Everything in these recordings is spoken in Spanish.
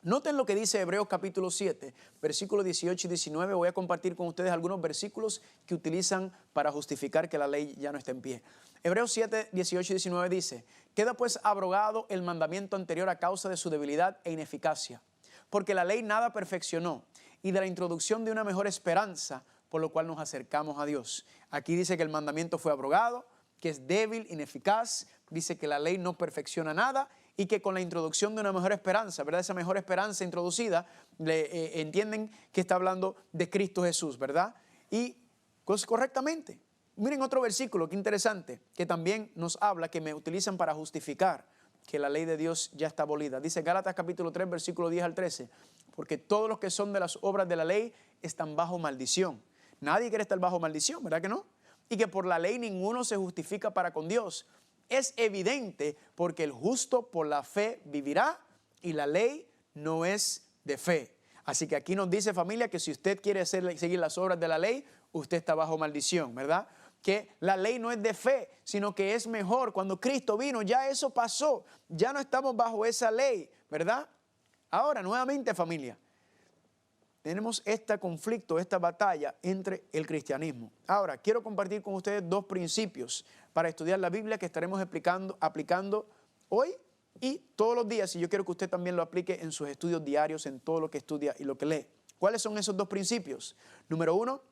Noten lo que dice Hebreos capítulo 7, versículos 18 y 19. Voy a compartir con ustedes algunos versículos que utilizan para justificar que la ley ya no está en pie. Hebreos 7, 18 y 19 dice: queda pues abrogado el mandamiento anterior a causa de su debilidad e ineficacia, porque la ley nada perfeccionó, y de la introducción de una mejor esperanza, por lo cual nos acercamos a Dios. Aquí dice que el mandamiento fue abrogado, que es débil, ineficaz. Dice que la ley no perfecciona nada y que con la introducción de una mejor esperanza, ¿verdad? Esa mejor esperanza introducida, entienden que está hablando de Cristo Jesús, ¿verdad? Y correctamente. Miren otro versículo, qué interesante, que también nos habla, que me utilizan para justificar que la ley de Dios ya está abolida. Dice Gálatas capítulo 3, versículo 10 al 13, porque todos los que son de las obras de la ley están bajo maldición. Nadie quiere estar bajo maldición, ¿verdad que no? Y que por la ley ninguno se justifica para con Dios. Es evidente porque el justo por la fe vivirá y la ley no es de fe. Así que aquí nos dice, familia, que si usted quiere seguir las obras de la ley, usted está bajo maldición, ¿verdad? Que la ley no es de fe, sino que es mejor. Cuando Cristo vino, ya eso pasó. Ya no estamos bajo esa ley, ¿verdad? Ahora, nuevamente, familia, tenemos este conflicto, esta batalla entre el cristianismo. Ahora, quiero compartir con ustedes dos principios para estudiar la Biblia que estaremos aplicando hoy y todos los días. Y yo quiero que usted también lo aplique en sus estudios diarios, en todo lo que estudia y lo que lee. ¿Cuáles son esos dos principios? Número uno,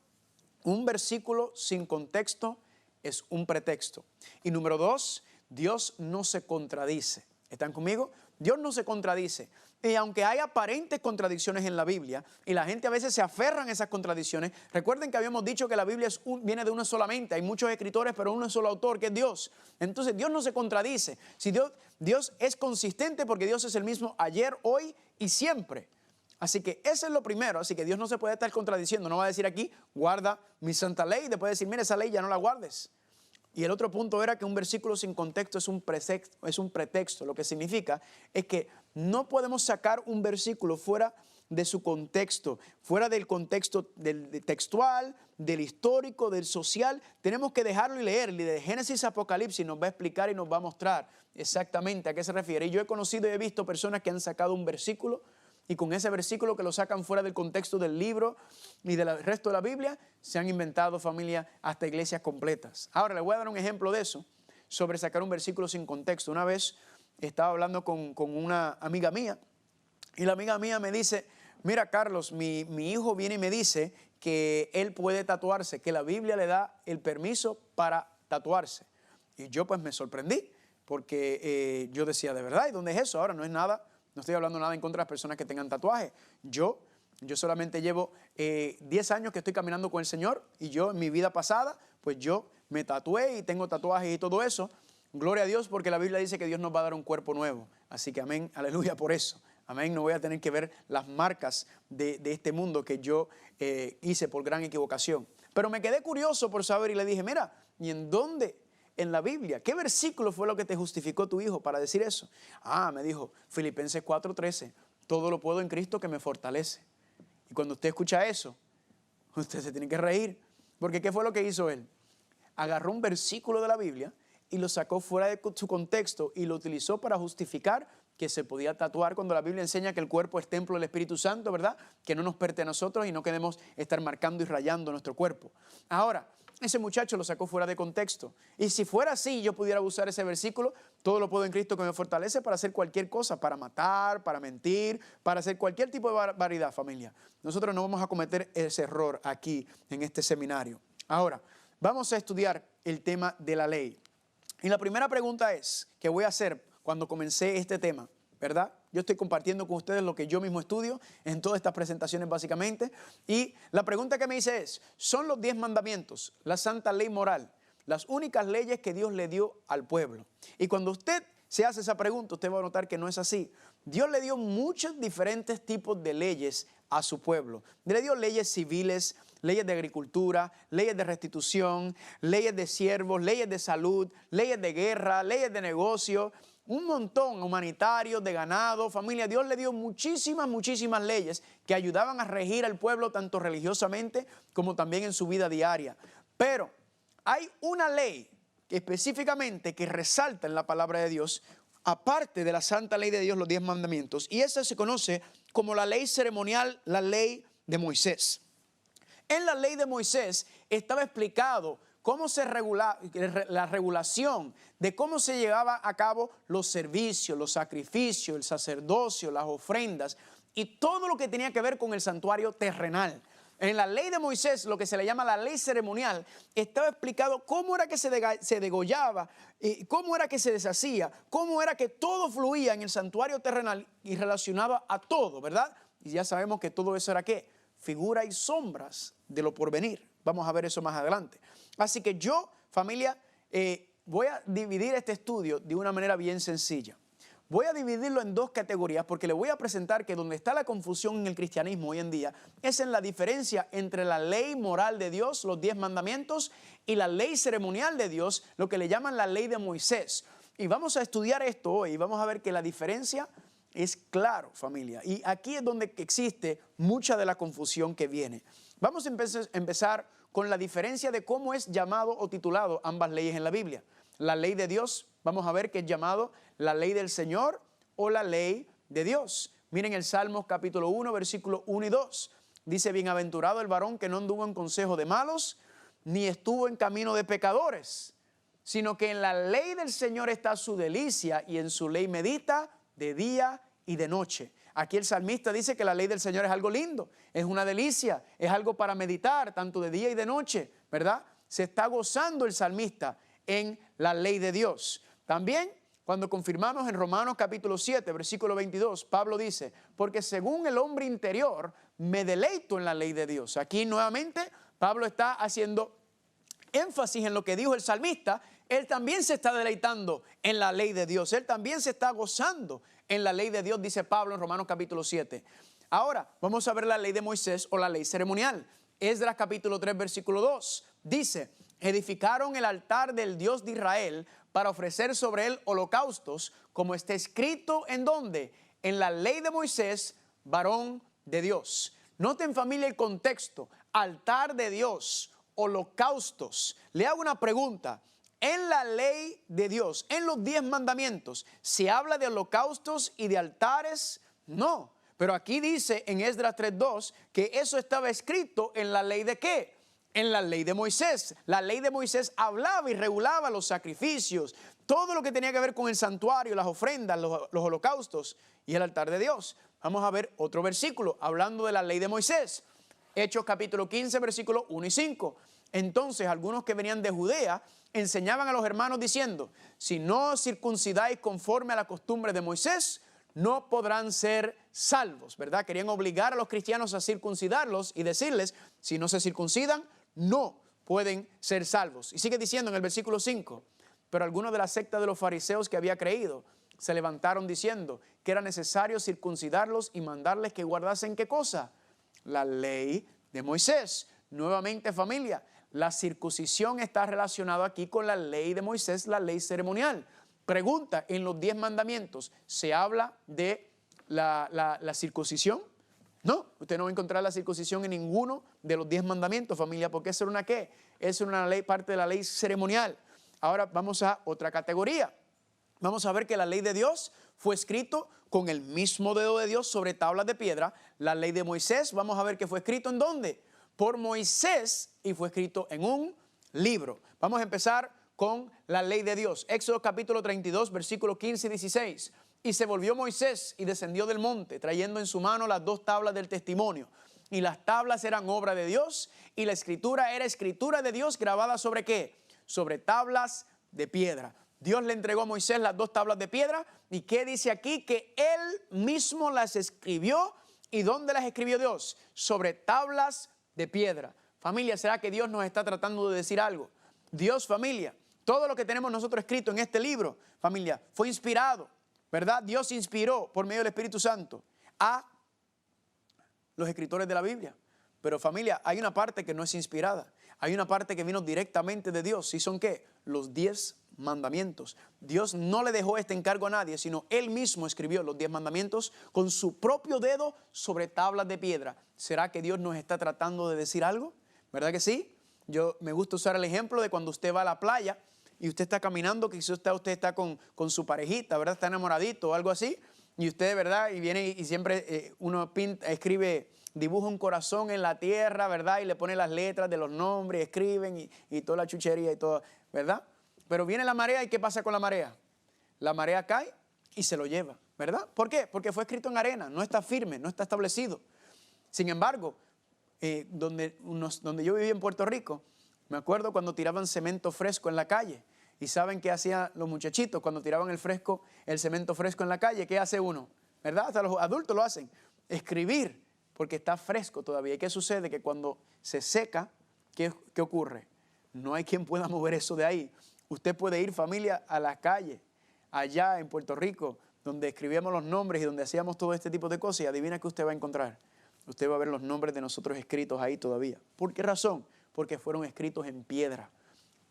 un versículo sin contexto es un pretexto. Y número dos, Dios no se contradice. ¿Están conmigo? Dios no se contradice. Y aunque hay aparentes contradicciones en la Biblia, y la gente a veces se aferran a esas contradicciones, recuerden que habíamos dicho que la Biblia viene de una solamente. Hay muchos escritores, pero un solo autor, que es Dios. Entonces Dios no se contradice. Si Dios es consistente porque Dios es el mismo ayer, hoy y siempre. Así que eso es lo primero. Así que Dios no se puede estar contradiciendo. No va a decir aquí, guarda mi santa ley. Después decir, mira, esa ley ya no la guardes. Y el otro punto era que un versículo sin contexto es un pretexto. Lo que significa es que no podemos sacar un versículo fuera de su contexto, fuera del contexto del textual, del histórico, del social. Tenemos que dejarlo y leer. De Génesis a Apocalipsis nos va a explicar y nos va a mostrar exactamente a qué se refiere. Y yo he conocido y he visto personas que han sacado un versículo y con ese versículo que lo sacan fuera del contexto del libro y del resto de la Biblia, se han inventado, familia, hasta iglesias completas. Ahora, les voy a dar un ejemplo de eso, sobre sacar un versículo sin contexto. Una vez estaba hablando con una amiga mía, y la amiga mía me dice, mira, Carlos, mi hijo viene y me dice que él puede tatuarse, que la Biblia le da el permiso para tatuarse. Y yo pues me sorprendí, porque yo decía, ¿de verdad? ¿Y dónde es eso? Ahora no es nada. No estoy hablando nada en contra de las personas que tengan tatuajes. Yo solamente llevo 10 años que estoy caminando con el Señor, y yo en mi vida pasada, pues yo me tatué y tengo tatuajes y todo eso. Gloria a Dios, porque la Biblia dice que Dios nos va a dar un cuerpo nuevo. Así que amén, aleluya por eso. Amén, no voy a tener que ver las marcas de este mundo que yo hice por gran equivocación. Pero me quedé curioso por saber y le dije, mira, ¿y en dónde? En la Biblia, ¿qué versículo fue lo que te justificó tu hijo para decir eso? Me dijo, Filipenses 4:13, todo lo puedo en Cristo que me fortalece. Y cuando usted escucha eso, usted se tiene que reír, porque ¿qué fue lo que hizo él? Agarró un versículo de la Biblia y lo sacó fuera de su contexto y lo utilizó para justificar que se podía tatuar, cuando la Biblia enseña que el cuerpo es templo del Espíritu Santo, ¿verdad? Que no nos pertenece a nosotros y no queremos estar marcando y rayando nuestro cuerpo. Ahora, ese muchacho lo sacó fuera de contexto. Y si fuera así, yo pudiera usar ese versículo, todo lo puedo en Cristo que me fortalece, para hacer cualquier cosa, para matar, para mentir, para hacer cualquier tipo de barbaridad, familia. Nosotros no vamos a cometer ese error aquí en este seminario. Ahora, vamos a estudiar el tema de la ley. Y la primera pregunta es, que voy a hacer cuando comencé este tema, ¿verdad? Yo estoy compartiendo con ustedes lo que yo mismo estudio en todas estas presentaciones básicamente. Y la pregunta que me hice es, ¿son los 10 mandamientos, la santa ley moral, las únicas leyes que Dios le dio al pueblo? Y cuando usted se hace esa pregunta, usted va a notar que no es así. Dios le dio muchos diferentes tipos de leyes a su pueblo. Le dio leyes civiles, leyes de agricultura, leyes de restitución, leyes de siervos, leyes de salud, leyes de guerra, leyes de negocio, un montón, humanitarios, de ganado, familia. Dios le dio muchísimas leyes que ayudaban a regir al pueblo tanto religiosamente como también en su vida diaria. Pero hay una ley que específicamente que resalta en la palabra de Dios, aparte de la santa ley de Dios, los 10 mandamientos. Y esa se conoce como la ley ceremonial, la ley de Moisés. En la ley de Moisés estaba explicado cómo se regula, la regulación de cómo se llevaba a cabo los servicios, los sacrificios, el sacerdocio, las ofrendas y todo lo que tenía que ver con el santuario terrenal. En la ley de Moisés, lo que se le llama la ley ceremonial, estaba explicado cómo era que se degollaba, cómo era que se deshacía, cómo era que todo fluía en el santuario terrenal y relacionado a todo, ¿verdad? Y ya sabemos que todo eso era ¿qué? Figuras y sombras de lo porvenir. Vamos a ver eso más adelante. Así que yo, familia, voy a dividir este estudio de una manera bien sencilla. Voy a dividirlo en dos categorías porque le voy a presentar que donde está la confusión en el cristianismo hoy en día es en la diferencia entre la ley moral de Dios, los 10 mandamientos, y la ley ceremonial de Dios, lo que le llaman la ley de Moisés. Y vamos a estudiar esto hoy y vamos a ver que la diferencia es claro, familia. Y aquí es donde existe mucha de la confusión que viene. Vamos a empezar con la diferencia de cómo es llamado o titulado ambas leyes en la Biblia. La ley de Dios, vamos a ver que es llamado la ley del Señor o la ley de Dios. Miren el Salmos capítulo 1, versículos 1 y 2. Dice, bienaventurado el varón que no anduvo en consejo de malos, ni estuvo en camino de pecadores, sino que en la ley del Señor está su delicia y en su ley medita de día y de noche. Aquí el salmista dice que la ley del Señor es algo lindo, es una delicia, es algo para meditar tanto de día y de noche, ¿verdad? Se está gozando el salmista en la ley de Dios. También cuando confirmamos en Romanos capítulo 7, versículo 22, Pablo dice, porque según el hombre interior me deleito en la ley de Dios. Aquí nuevamente Pablo está haciendo énfasis en lo que dijo el salmista. Él también se está deleitando en la ley de Dios. Él también se está gozando en la ley de Dios, dice Pablo en Romanos capítulo 7. Ahora vamos a ver la ley de Moisés o la ley ceremonial. Esdras capítulo 3, versículo 2 dice, edificaron el altar del Dios de Israel para ofrecer sobre él holocaustos, como está escrito en ¿dónde? En la ley de Moisés, varón de Dios. Noten, familia, el contexto. Altar de Dios, holocaustos. Le hago una pregunta. En la ley de Dios, en los 10 mandamientos, ¿se habla de holocaustos y de altares? No. Pero aquí dice en Esdras 3:2 que eso estaba escrito en la ley de ¿qué? En la ley de Moisés. La ley de Moisés hablaba y regulaba los sacrificios, todo lo que tenía que ver con el santuario, las ofrendas, los holocaustos y el altar de Dios. Vamos a ver otro versículo hablando de la ley de Moisés. Hechos capítulo 15, versículos 1 y 5. Entonces algunos que venían de Judea enseñaban a los hermanos diciendo, si no os circuncidáis conforme a la costumbre de Moisés, no podrán ser salvos, ¿verdad? Querían obligar a los cristianos a circuncidarlos y decirles, si no se circuncidan, no pueden ser salvos. Y sigue diciendo en el versículo 5, pero algunos de la secta de los fariseos que había creído se levantaron diciendo que era necesario circuncidarlos y mandarles que guardasen ¿qué cosa? La ley de Moisés. Nuevamente, familia, la circuncisión está relacionada aquí con la ley de Moisés, la ley ceremonial. Pregunta, en los 10 mandamientos, ¿se habla de la circuncisión? No, usted no va a encontrar la circuncisión en ninguno de los 10 mandamientos, familia, porque eso era una ¿qué? Es una ley, parte de la ley ceremonial. Ahora vamos a otra categoría. Vamos a ver que la ley de Dios fue escrito con el mismo dedo de Dios sobre tablas de piedra. La ley de Moisés, vamos a ver que fue escrito ¿en dónde? Por Moisés y fue escrito en un libro. Vamos a empezar con la ley de Dios. Éxodo capítulo 32, versículos 15 y 16. Y se volvió Moisés y descendió del monte, trayendo en su mano las 2 tablas del testimonio. Y las tablas eran obra de Dios, y la escritura era escritura de Dios grabada sobre ¿qué? Sobre tablas de piedra. Dios le entregó a Moisés las 2 tablas de piedra. ¿Y qué dice aquí? Que él mismo las escribió. ¿Y dónde las escribió Dios? Sobre tablas de piedra. Familia, ¿será que Dios nos está tratando de decir algo? Dios, familia, todo lo que tenemos nosotros escrito en este libro, familia, fue inspirado, ¿verdad? Dios inspiró por medio del Espíritu Santo a los escritores de la Biblia. Pero familia, hay una parte que no es inspirada. Hay una parte que vino directamente de Dios. ¿Y son qué? Los 10 mandamientos. Dios no le dejó este encargo a nadie, sino Él mismo escribió los 10 mandamientos con su propio dedo sobre tablas de piedra. ¿Será que Dios nos está tratando de decir algo? ¿Verdad que sí? Yo me gusta usar el ejemplo de cuando usted va a la playa y usted está caminando, quizás usted está con su parejita, ¿verdad? Está enamoradito o algo así, y usted, ¿verdad? Y viene y siempre uno pinta, escribe, dibuja un corazón en la tierra, ¿verdad? Y le pone las letras de los nombres, escriben y toda la chuchería y todo, ¿verdad? Pero viene la marea, ¿y qué pasa con la marea? La marea cae y se lo lleva, ¿verdad? ¿Por qué? Porque fue escrito en arena, no está firme, no está establecido. Sin embargo, donde yo vivía en Puerto Rico, me acuerdo cuando tiraban cemento fresco en la calle. ¿Y saben qué hacían los muchachitos cuando tiraban el cemento fresco en la calle? ¿Qué hace uno? ¿Verdad? Hasta los adultos lo hacen. Escribir, porque está fresco todavía. ¿Y qué sucede? Que cuando se seca, ¿qué ocurre? No hay quien pueda mover eso de ahí. Usted puede ir, familia, a la calle, allá en Puerto Rico, donde escribíamos los nombres y donde hacíamos todo este tipo de cosas, y adivina qué usted va a encontrar. Usted va a ver los nombres de nosotros escritos ahí todavía. ¿Por qué razón? Porque fueron escritos en piedra.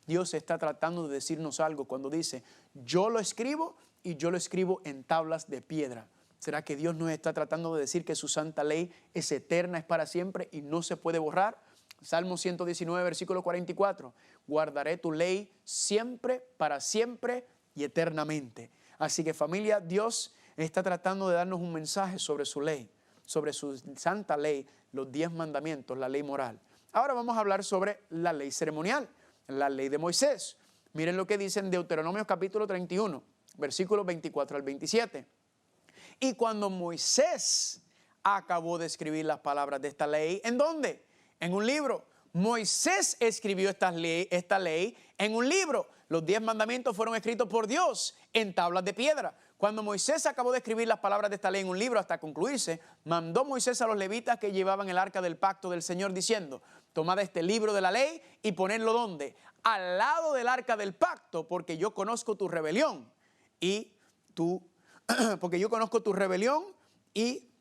Dios está tratando de decirnos algo cuando dice, yo lo escribo y yo lo escribo en tablas de piedra. ¿Será que Dios nos está tratando de decir que su santa ley es eterna, es para siempre y no se puede borrar? Salmo 119, versículo 44. Guardaré tu ley siempre, para siempre y eternamente. Así que familia, Dios está tratando de darnos un mensaje sobre su ley, sobre su santa ley, los 10 mandamientos, la ley moral. Ahora vamos a hablar sobre la ley ceremonial, la ley de Moisés. Miren lo que dice en Deuteronomio capítulo 31, versículos 24 al 27. Y cuando Moisés acabó de escribir las palabras de esta ley, ¿en dónde? En un libro. Moisés escribió esta ley en un libro. Los 10 mandamientos fueron escritos por Dios en tablas de piedra. Cuando Moisés acabó de escribir las palabras de esta ley en un libro hasta concluirse, mandó Moisés a los levitas que llevaban el arca del pacto del Señor diciendo, tomad este libro de la ley y ponedlo ¿dónde? Al lado del arca del pacto, porque yo conozco tu rebelión y tu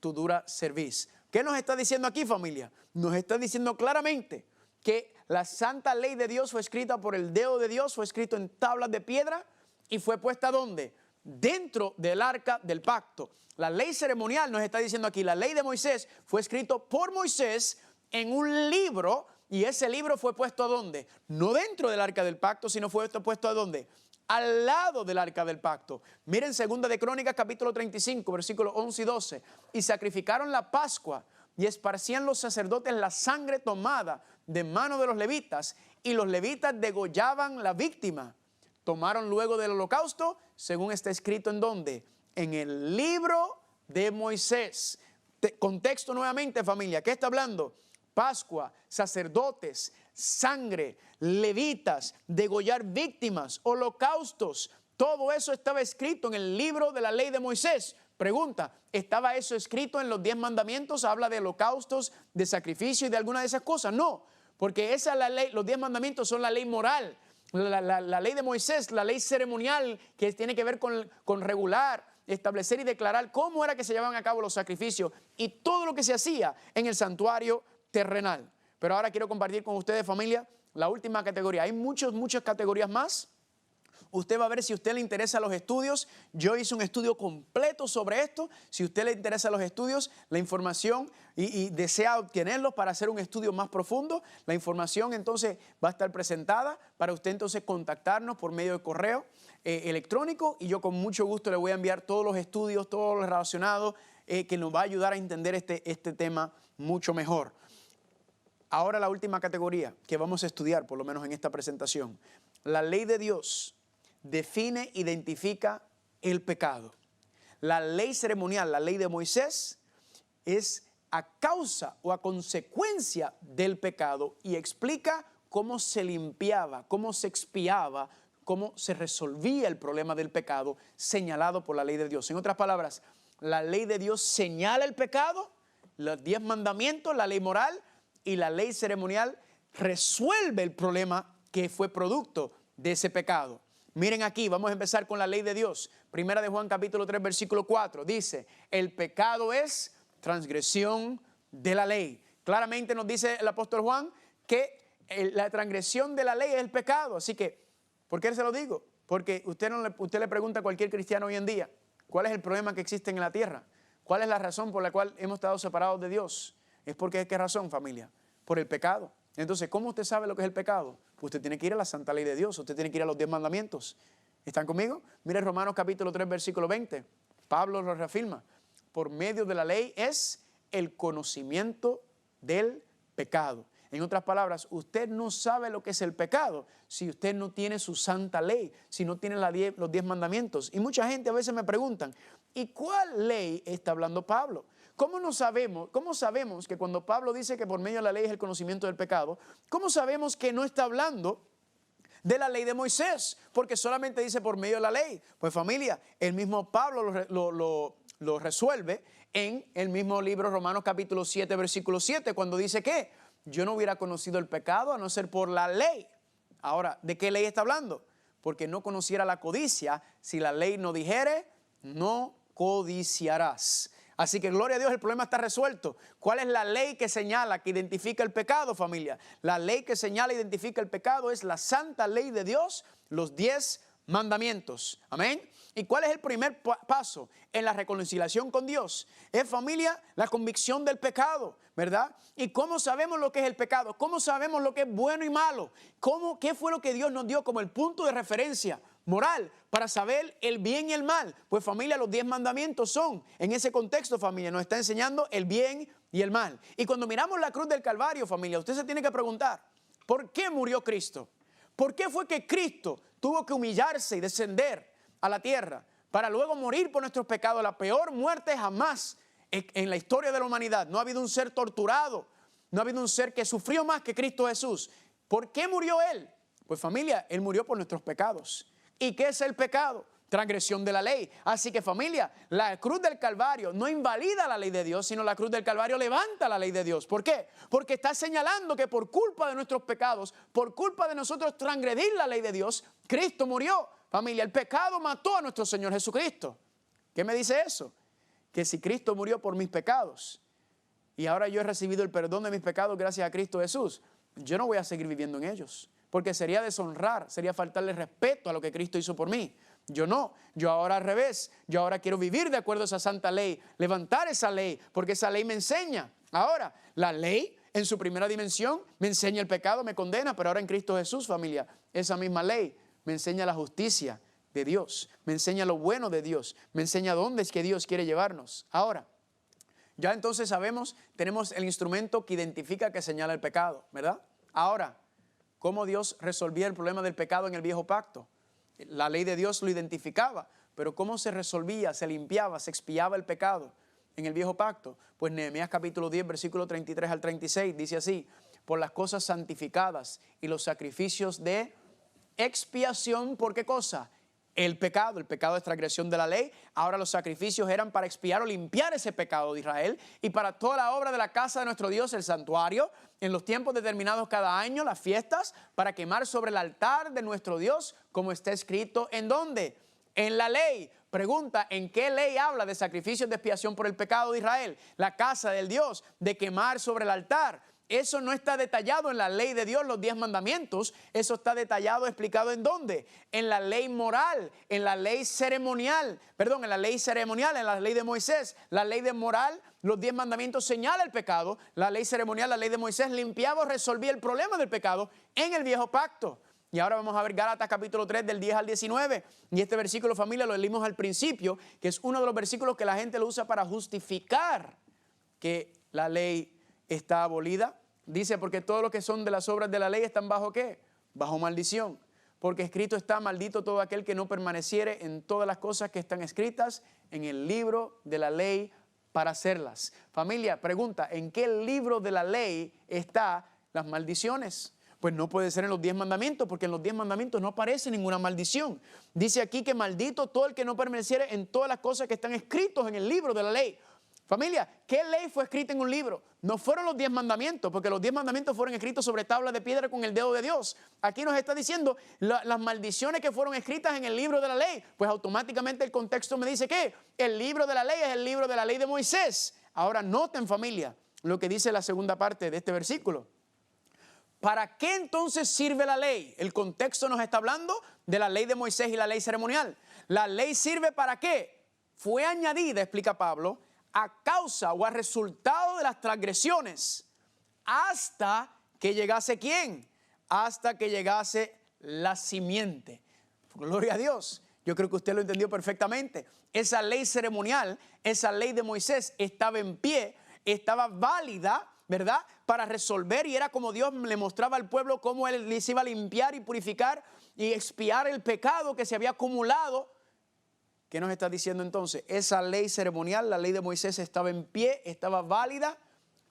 dura cerviz. ¿Qué nos está diciendo aquí, familia? Nos está diciendo claramente que la santa ley de Dios fue escrita por el dedo de Dios, fue escrito en tablas de piedra y fue puesta ¿dónde? Dentro del arca del pacto. La ley ceremonial nos está diciendo aquí, la ley de Moisés fue escrito por Moisés en un libro y ese libro fue puesto ¿a dónde? No dentro del arca del pacto, sino fue puesto ¿a dónde? Al lado del arca del pacto. Miren 2 de Crónicas capítulo 35 versículos 11 y 12. Y sacrificaron la Pascua y esparcían los sacerdotes la sangre tomada de mano de los levitas y los levitas degollaban la víctima. Tomaron luego del holocausto, según está escrito ¿en dónde? En el libro de Moisés. Contexto nuevamente, familia. ¿Qué está hablando? Pascua, sacerdotes, sangre, levitas, degollar víctimas, holocaustos. Todo eso estaba escrito en el libro de la ley de Moisés. Pregunta, ¿estaba eso escrito en los 10 mandamientos? ¿Habla de holocaustos, de sacrificio y de alguna de esas cosas? No, porque esa es la ley, los 10 mandamientos son la ley moral. La ley de Moisés, la ley ceremonial que tiene que ver con regular, establecer y declarar cómo era que se llevaban a cabo los sacrificios y todo lo que se hacía en el santuario terrenal. Pero ahora quiero compartir con ustedes, familia, la última categoría. Hay muchas categorías más. Usted va a ver si a usted le interesan los estudios. Yo hice un estudio completo sobre esto. Si a usted le interesan los estudios, la información y desea obtenerlos para hacer un estudio más profundo, la información entonces va a estar presentada para usted entonces contactarnos por medio de correo electrónico y yo con mucho gusto le voy a enviar todos los estudios, todo lo relacionado que nos va a ayudar a entender este tema mucho mejor. Ahora la última categoría que vamos a estudiar, por lo menos en esta presentación. La ley de Dios define, identifica el pecado. La ley ceremonial, la ley de Moisés, es a causa o a consecuencia del pecado y explica cómo se limpiaba, cómo se expiaba, cómo se resolvía el problema del pecado señalado por la ley de Dios. En otras palabras, la ley de Dios señala el pecado, los 10 mandamientos, la ley moral y la ley ceremonial resuelve el problema que fue producto de ese pecado. Miren aquí, vamos a empezar con la ley de Dios. Primera de Juan capítulo 3 versículo 4 dice, el pecado es transgresión de la ley. Claramente nos dice el apóstol Juan que la transgresión de la ley es el pecado. Así que, ¿por qué se lo digo? Porque usted le pregunta a cualquier cristiano hoy en día, ¿cuál es el problema que existe en la tierra? ¿Cuál es la razón por la cual hemos estado separados de Dios? Es porque, ¿qué razón, familia? Por el pecado. Entonces, ¿cómo usted sabe lo que es el pecado? Usted tiene que ir a la santa ley de Dios, usted tiene que ir a los 10 mandamientos. ¿Están conmigo? Mire Romanos capítulo 3, versículo 20. Pablo lo reafirma. Por medio de la ley es el conocimiento del pecado. En otras palabras, usted no sabe lo que es el pecado si usted no tiene su santa ley, si no tiene los 10 mandamientos. Y mucha gente a veces me preguntan, ¿y cuál ley está hablando Pablo? ¿Cómo sabemos que cuando Pablo dice que por medio de la ley es el conocimiento del pecado, cómo sabemos que no está hablando de la ley de Moisés? Porque solamente dice por medio de la ley. Pues familia, el mismo Pablo lo resuelve en el mismo libro Romanos capítulo 7, versículo 7, cuando dice que yo no hubiera conocido el pecado a no ser por la ley. Ahora, ¿de qué ley está hablando? Porque no conociera la codicia, si la ley no dijere, no codiciarás. Así que gloria a Dios, el problema está resuelto. ¿Cuál es la ley que señala, que identifica el pecado, familia? La ley que señala e identifica el pecado es la santa ley de Dios, los 10 mandamientos. Amén. ¿Y cuál es el primer paso en la reconciliación con Dios? Es, familia, la convicción del pecado, ¿verdad? ¿Y cómo sabemos lo que es el pecado? ¿Cómo sabemos lo que es bueno y malo? ¿Qué fue lo que Dios nos dio como el punto de referencia moral para saber el bien y el mal? Pues familia, los 10 mandamientos son, en ese contexto, familia, nos está enseñando el bien y el mal. Y cuando miramos la cruz del Calvario, familia, usted se tiene que preguntar, ¿por qué murió Cristo? ¿Por qué fue que Cristo tuvo que humillarse y descender a la tierra para luego morir por nuestros pecados? La peor muerte jamás en la historia de la humanidad. No ha habido un ser torturado, no ha habido un ser que sufrió más que Cristo Jesús. ¿Por qué murió Él? Pues familia, Él murió por nuestros pecados. ¿Y qué es el pecado? Transgresión de la ley. Así que familia, la cruz del Calvario no invalida la ley de Dios, sino la cruz del Calvario levanta la ley de Dios. ¿Por qué? Porque está señalando que por culpa de nuestros pecados, por culpa de nosotros transgredir la ley de Dios, Cristo murió. Familia, el pecado mató a nuestro Señor Jesucristo. ¿Qué me dice eso? Que si Cristo murió por mis pecados y ahora yo he recibido el perdón de mis pecados gracias a Cristo Jesús, yo no voy a seguir viviendo en ellos. Porque sería deshonrar, sería faltarle respeto a lo que Cristo hizo por mí. Yo no, yo ahora al revés, yo ahora quiero vivir de acuerdo a esa santa ley, levantar esa ley, porque esa ley me enseña. Ahora, la ley en su primera dimensión me enseña el pecado, me condena, pero ahora en Cristo Jesús, familia, esa misma ley me enseña la justicia de Dios, me enseña lo bueno de Dios, me enseña dónde es que Dios quiere llevarnos. Ahora, ya entonces sabemos, tenemos el instrumento que identifica, que señala el pecado, ¿verdad? Ahora, ¿cómo Dios resolvía el problema del pecado en el viejo pacto? La ley de Dios lo identificaba, pero ¿cómo se resolvía, se limpiaba, se expiaba el pecado en el viejo pacto? Pues Nehemías capítulo 10, versículo 33 al 36, dice así: por las cosas santificadas y los sacrificios de expiación, ¿por qué cosa? El pecado es transgresión de la ley. Ahora los sacrificios eran para expiar o limpiar ese pecado de Israel y para toda la obra de la casa de nuestro Dios, el santuario, en los tiempos determinados cada año, las fiestas, para quemar sobre el altar de nuestro Dios, como está escrito, ¿en dónde? En la ley. Pregunta, ¿en qué ley habla de sacrificios de expiación por el pecado de Israel? La casa del Dios, de quemar sobre el altar. Eso no está detallado en la ley de Dios, los 10 mandamientos. Eso está detallado, explicado ¿en dónde? En la ley moral, en la ley ceremonial. Perdón, en la ley ceremonial, en la ley de Moisés. La ley de moral, los 10 mandamientos señala el pecado. La ley ceremonial, la ley de Moisés, limpiaba o resolvía el problema del pecado en el viejo pacto. Y ahora vamos a ver Gálatas capítulo 3 del 10 al 19. Y este versículo, familia, lo leímos al principio, que es uno de los versículos que la gente lo usa para justificar que la ley está abolida. Dice, porque todos los que son de las obras de la ley están bajo ¿qué? Bajo maldición. Porque escrito está, maldito todo aquel que no permaneciere en todas las cosas que están escritas en el libro de la ley para hacerlas. Familia, pregunta, ¿en qué libro de la ley están las maldiciones? Pues no puede ser en los 10 mandamientos, porque en los 10 mandamientos no aparece ninguna maldición. Dice aquí que maldito todo el que no permaneciere en todas las cosas que están escritos en el libro de la ley. Familia, ¿qué ley fue escrita en un libro? No fueron los 10 mandamientos, porque los 10 mandamientos fueron escritos sobre tablas de piedra con el dedo de Dios. Aquí nos está diciendo las maldiciones que fueron escritas en el libro de la ley. Pues automáticamente el contexto me dice que el libro de la ley es el libro de la ley de Moisés. Ahora noten, familia, lo que dice la segunda parte de este versículo. ¿Para qué entonces sirve la ley? El contexto nos está hablando de la ley de Moisés y la ley ceremonial. ¿La ley sirve para qué? Fue añadida, explica Pablo, a causa o a resultado de las transgresiones, hasta que llegase ¿quién? hasta que llegase la simiente. Gloria a Dios. Yo creo que usted lo entendió perfectamente. Esa ley ceremonial, esa ley de Moisés estaba en pie, estaba válida, ¿verdad? Para resolver, y era como Dios le mostraba al pueblo cómo Él les iba a limpiar y purificar y expiar el pecado que se había acumulado. ¿Qué nos está diciendo entonces? Esa ley ceremonial, la ley de Moisés, estaba en pie, estaba válida.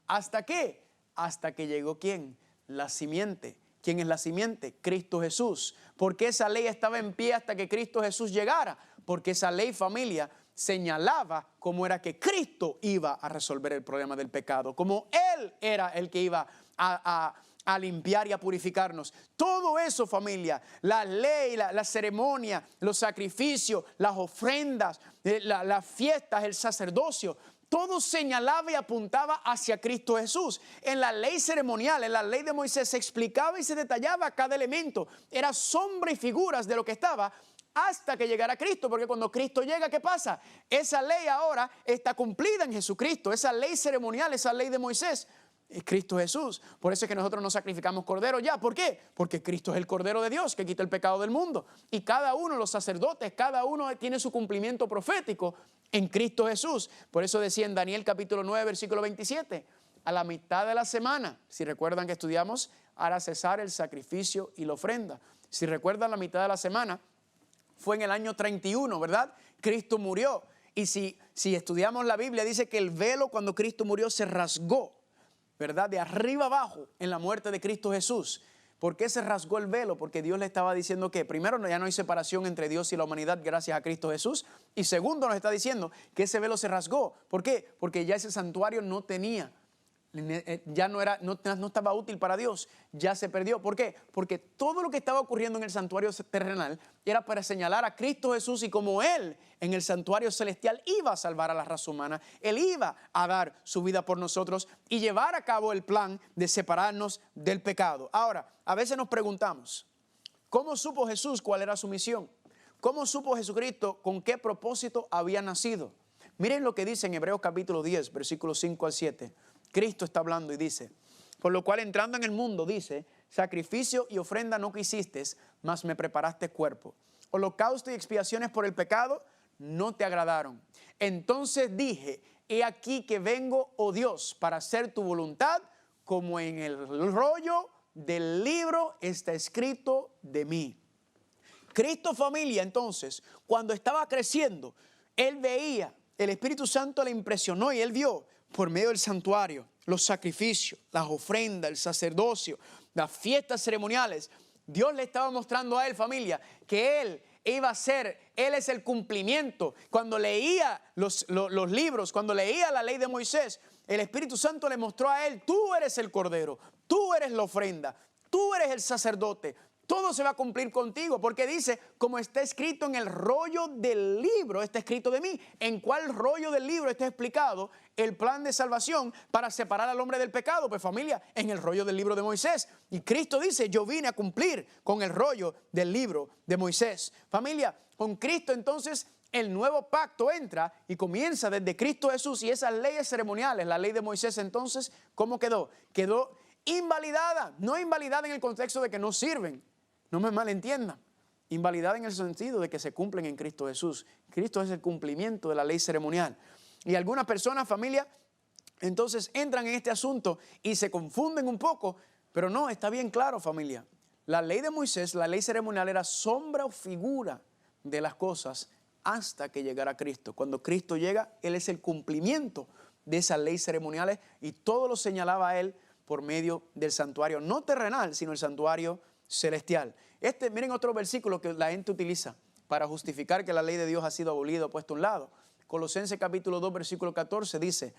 ¿Hasta qué? Hasta que llegó ¿quién? La simiente. ¿Quién es la simiente? Cristo Jesús. ¿Por qué esa ley estaba en pie hasta que Cristo Jesús llegara? Porque esa ley, familia, señalaba cómo era que Cristo iba a resolver el problema del pecado, como Él era el que iba a limpiar y a purificarnos. Todo eso, familia, la ley, la ceremonia, los sacrificios, las ofrendas, las fiestas, el sacerdocio, todo señalaba y apuntaba hacia Cristo Jesús. En la ley ceremonial, en la ley de Moisés, se explicaba y se detallaba cada elemento. Era sombra y figuras de lo que estaba hasta que llegara Cristo, porque cuando Cristo llega, ¿qué pasa? Esa ley ahora está cumplida en Jesucristo. Esa ley ceremonial, esa ley de Moisés, es Cristo Jesús. Por eso es que nosotros no sacrificamos cordero ya. ¿Por qué? Porque Cristo es el Cordero de Dios que quita el pecado del mundo. Y cada uno, los sacerdotes, cada uno tiene su cumplimiento profético en Cristo Jesús. Por eso decía en Daniel capítulo 9, versículo 27, a la mitad de la semana, si recuerdan que estudiamos, hará cesar el sacrificio y la ofrenda. Si recuerdan, la mitad de la semana fue en el año 31, ¿verdad? Cristo murió. Y si estudiamos la Biblia, dice que el velo cuando Cristo murió se rasgó, ¿verdad? De arriba abajo en la muerte de Cristo Jesús. ¿Por qué se rasgó el velo? Porque Dios le estaba diciendo que primero ya no hay separación entre Dios y la humanidad gracias a Cristo Jesús. Y segundo nos está diciendo que ese velo se rasgó. ¿Por qué? Porque ya ese santuario no tenía, ya no estaba útil para Dios, ya se perdió. ¿Por qué? Porque todo lo que estaba ocurriendo en el santuario terrenal era para señalar a Cristo Jesús, y como Él en el santuario celestial iba a salvar a la raza humana, Él iba a dar su vida por nosotros y llevar a cabo el plan de separarnos del pecado. Ahora, a veces nos preguntamos, ¿cómo supo Jesús cuál era su misión? ¿Cómo supo Jesucristo con qué propósito había nacido? Miren lo que dice en Hebreos capítulo 10, versículos 5 al 7. Cristo está hablando y dice, por lo cual entrando en el mundo, dice, sacrificio y ofrenda no quisiste, mas me preparaste cuerpo. Holocausto y expiaciones por el pecado no te agradaron. Entonces dije, he aquí que vengo, oh Dios, para hacer tu voluntad, como en el rollo del libro está escrito de mí. Cristo, familia, entonces, cuando estaba creciendo, Él veía, el Espíritu Santo le impresionó y Él vio por medio del santuario, los sacrificios, las ofrendas, el sacerdocio, las fiestas ceremoniales. Dios le estaba mostrando a Él, familia, que Él iba a ser, Él es el cumplimiento. Cuando leía los libros, cuando leía la ley de Moisés, el Espíritu Santo le mostró a Él, tú eres el Cordero, tú eres la ofrenda, tú eres el sacerdote. Todo se va a cumplir contigo, porque dice, como está escrito en el rollo del libro, está escrito de mí. ¿En cuál rollo del libro está explicado el plan de salvación para separar al hombre del pecado? Pues familia, en el rollo del libro de Moisés. Y Cristo dice, yo vine a cumplir con el rollo del libro de Moisés. Familia, con Cristo entonces el nuevo pacto entra y comienza desde Cristo Jesús, y esas leyes ceremoniales, la ley de Moisés entonces, ¿cómo quedó? Quedó invalidada, no invalidada en el contexto de que no sirven. No me malentiendan, invalidada en el sentido de que se cumplen en Cristo Jesús. Cristo es el cumplimiento de la ley ceremonial. Y algunas personas, familia, entonces entran en este asunto y se confunden un poco, pero no, está bien claro, familia. La ley de Moisés, la ley ceremonial, era sombra o figura de las cosas hasta que llegara Cristo. Cuando Cristo llega, Él es el cumplimiento de esas leyes ceremoniales, y todo lo señalaba a Él por medio del santuario, no terrenal, sino el santuario celestial. Miren otro versículo que la gente utiliza para justificar que la ley de Dios ha sido abolida o puesta a un lado. Colosenses capítulo 2, versículo 14 dice,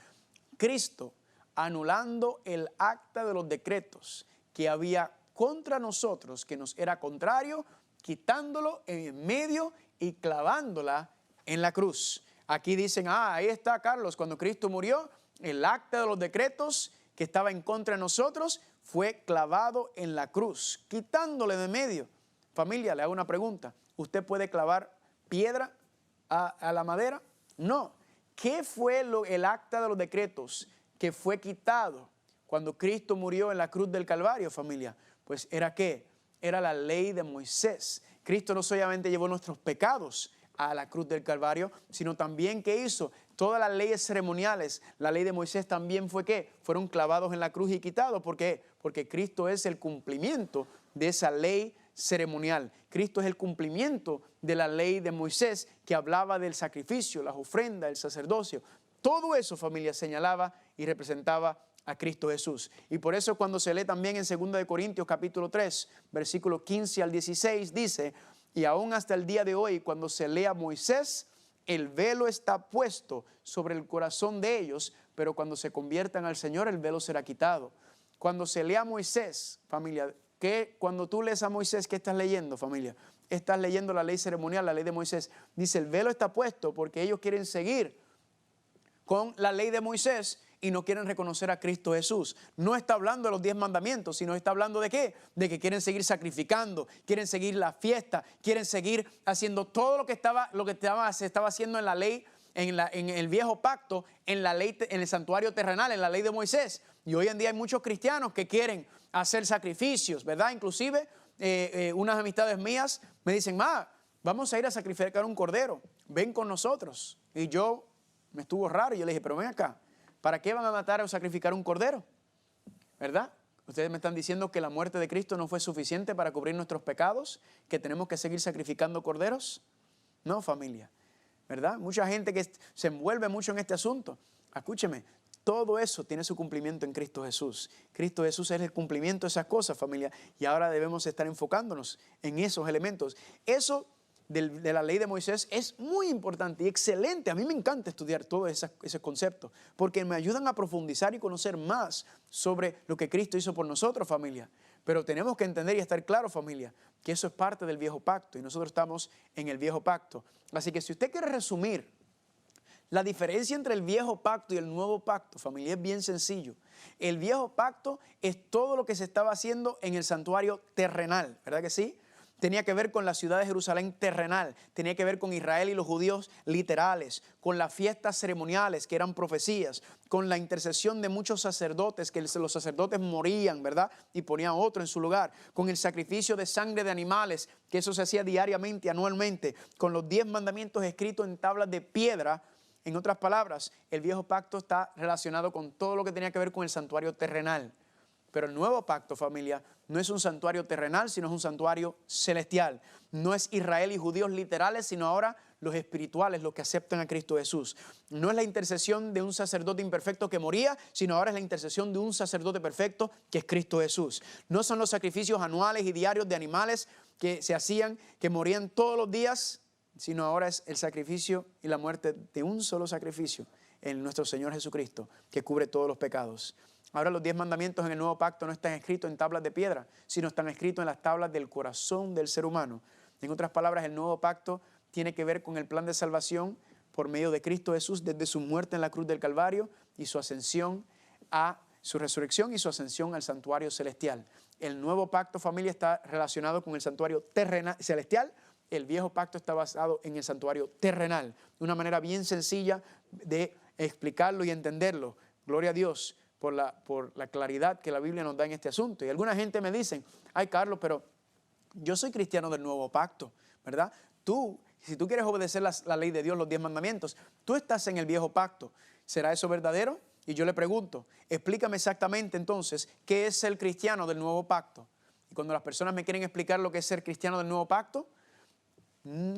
Cristo, anulando el acta de los decretos que había contra nosotros, que nos era contrario, quitándolo en medio y clavándola en la cruz. Aquí dicen, ahí está, Carlos, cuando Cristo murió, el acta de los decretos que estaba en contra de nosotros fue clavado en la cruz, quitándole de medio. Familia, le hago una pregunta. ¿Usted puede clavar piedra a la madera? No. ¿Qué fue el acta de los decretos que fue quitado cuando Cristo murió en la cruz del Calvario, familia? Pues ¿era qué? Era la ley de Moisés. Cristo no solamente llevó nuestros pecados a la cruz del Calvario, sino también ¿qué hizo? Todas las leyes ceremoniales, la ley de Moisés también fue ¿qué? Fueron clavados en la cruz y quitados. ¿Por qué? Porque Cristo es el cumplimiento de esa ley ceremonial. Cristo es el cumplimiento de la ley de Moisés que hablaba del sacrificio, las ofrendas, el sacerdocio. Todo eso, familia, señalaba y representaba a Cristo Jesús. Y por eso cuando se lee también en 2 de Corintios capítulo 3, versículo 15 al 16, dice: y aún hasta el día de hoy, cuando se lea Moisés, el velo está puesto sobre el corazón de ellos, pero cuando se conviertan al Señor, el velo será quitado. Cuando se lea Moisés, familia, cuando tú lees a Moisés, ¿qué estás leyendo, familia? Estás leyendo la ley ceremonial, la ley de Moisés. Dice, el velo está puesto porque ellos quieren seguir con la ley de Moisés y no quieren reconocer a Cristo Jesús. No está hablando de los 10 mandamientos, sino está hablando de ¿qué? De que quieren seguir sacrificando, quieren seguir la fiesta, quieren seguir haciendo todo lo que se estaba haciendo en la ley, en el viejo pacto, en la ley, en el santuario terrenal, en la ley de Moisés. Y hoy en día hay muchos cristianos que quieren hacer sacrificios, ¿verdad? Inclusive unas amistades mías me dicen, vamos a ir a sacrificar un cordero, ven con nosotros. Y yo me estuvo raro, yo le dije, pero ven acá, ¿para qué van a matar o sacrificar un cordero? ¿Verdad? Ustedes me están diciendo que la muerte de Cristo no fue suficiente para cubrir nuestros pecados, que tenemos que seguir sacrificando corderos. No, familia, ¿verdad? Mucha gente que se envuelve mucho en este asunto. Escúcheme, todo eso tiene su cumplimiento en Cristo Jesús. Cristo Jesús es el cumplimiento de esas cosas, familia, y ahora debemos estar enfocándonos en esos elementos. Eso de la ley de Moisés es muy importante y excelente. A mí me encanta estudiar todos esos conceptos porque me ayudan a profundizar y conocer más sobre lo que Cristo hizo por nosotros, familia. Pero tenemos que entender y estar claros, familia, que eso es parte del viejo pacto y nosotros estamos en el viejo pacto. Así que si usted quiere resumir la diferencia entre el viejo pacto y el nuevo pacto, familia, es bien sencillo. El viejo pacto es todo lo que se estaba haciendo en el santuario terrenal, ¿verdad que sí? Tenía que ver con la ciudad de Jerusalén terrenal, tenía que ver con Israel y los judíos literales, con las fiestas ceremoniales que eran profecías, con la intercesión de muchos sacerdotes, que los sacerdotes morían, ¿verdad? Y ponían otro en su lugar, con el sacrificio de sangre de animales, que eso se hacía diariamente, anualmente, con los 10 mandamientos escritos en tablas de piedra. En otras palabras, el viejo pacto está relacionado con todo lo que tenía que ver con el santuario terrenal. Pero el nuevo pacto, familia, no es un santuario terrenal, sino es un santuario celestial. No es Israel y judíos literales, sino ahora los espirituales, los que aceptan a Cristo Jesús. No es la intercesión de un sacerdote imperfecto que moría, sino ahora es la intercesión de un sacerdote perfecto que es Cristo Jesús. No son los sacrificios anuales y diarios de animales que se hacían, que morían todos los días, sino ahora es el sacrificio y la muerte de un solo sacrificio en nuestro Señor Jesucristo, que cubre todos los pecados. Ahora los 10 mandamientos en el nuevo pacto no están escritos en tablas de piedra, sino están escritos en las tablas del corazón del ser humano. En otras palabras, el nuevo pacto tiene que ver con el plan de salvación por medio de Cristo Jesús desde su muerte en la cruz del Calvario y su ascensión su resurrección y su ascensión al santuario celestial. El nuevo pacto, familia, está relacionado con el santuario celestial. El viejo pacto está basado en el santuario terrenal. Una manera bien sencilla de explicarlo y entenderlo. Gloria a Dios por la claridad que la Biblia nos da en este asunto. Y alguna gente me dice, ay Carlos, pero yo soy cristiano del nuevo pacto, ¿verdad? Si tú quieres obedecer la ley de Dios, los 10 mandamientos, tú estás en el viejo pacto. ¿Será eso verdadero? Y yo le pregunto, explícame exactamente entonces qué es ser cristiano del nuevo pacto. Y cuando las personas me quieren explicar lo que es ser cristiano del nuevo pacto,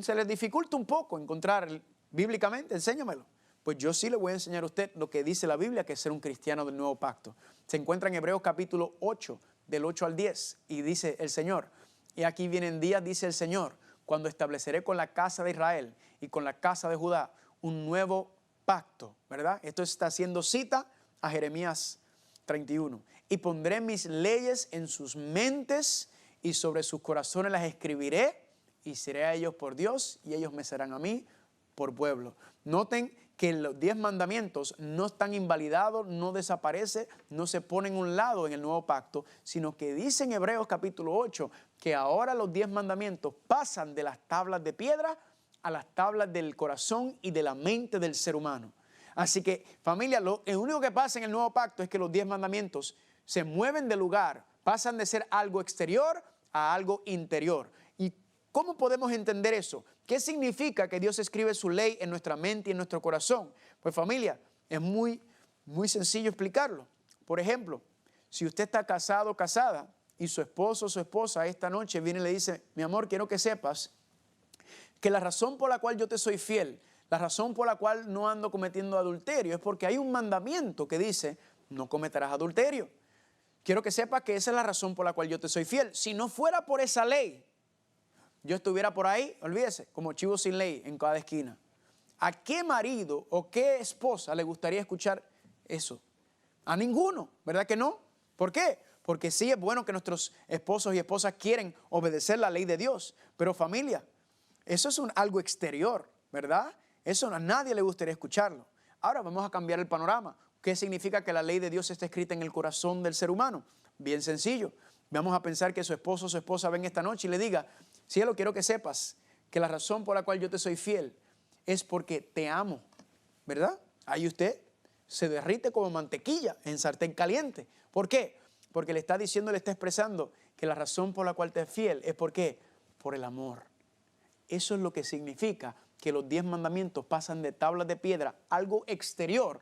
se les dificulta un poco encontrar bíblicamente, enséñamelo. Pues yo sí le voy a enseñar a usted lo que dice la Biblia, que es ser un cristiano del nuevo pacto. Se encuentra en Hebreos capítulo 8, del 8 al 10, y dice el Señor, y aquí vienen días, dice el Señor, cuando estableceré con la casa de Israel y con la casa de Judá un nuevo pacto, ¿verdad? Esto está haciendo cita a Jeremías 31. Y pondré mis leyes en sus mentes y sobre sus corazones las escribiré y seré a ellos por Dios y ellos me serán a mí por pueblo. Noten que los 10 mandamientos no están invalidados, no desaparece, no se ponen a un lado en el nuevo pacto, sino que dice en Hebreos capítulo 8 que ahora los 10 mandamientos pasan de las tablas de piedra a las tablas del corazón y de la mente del ser humano. Así que, familia, lo único que pasa en el nuevo pacto es que los 10 mandamientos se mueven de lugar Pasan de ser algo exterior a algo interior. ¿Y cómo podemos entender eso? ¿Qué significa que Dios escribe su ley en nuestra mente y en nuestro corazón? Pues familia, es muy sencillo explicarlo. Por ejemplo, si usted está casado o casada y su esposo o su esposa esta noche viene y le dice, mi amor, quiero que sepas que la razón por la cual yo te soy fiel, la razón por la cual no ando cometiendo adulterio es porque hay un mandamiento que dice, no cometerás adulterio. Quiero que sepas que esa es la razón por la cual yo te soy fiel. Si no fuera por esa ley, yo estuviera por ahí, olvídese, como chivo sin ley en cada esquina. ¿A qué marido o qué esposa le gustaría escuchar eso? A ninguno, ¿verdad que no? ¿Por qué? Porque sí es bueno que nuestros esposos y esposas quieren obedecer la ley de Dios, pero familia, eso es algo exterior, ¿verdad? Eso a nadie le gustaría escucharlo. Ahora vamos a cambiar el panorama. ¿Qué significa que la ley de Dios está escrita en el corazón del ser humano? Bien sencillo. Vamos a pensar que su esposo o su esposa ven esta noche y le diga, cielo, quiero que sepas que la razón por la cual yo te soy fiel es porque te amo, ¿verdad? Ahí usted se derrite como mantequilla en sartén caliente. ¿Por qué? Porque le está diciendo, le está expresando que la razón por la cual te es fiel es porque por el amor. Eso es lo que significa que los 10 mandamientos pasan de tablas de piedra, algo exterior,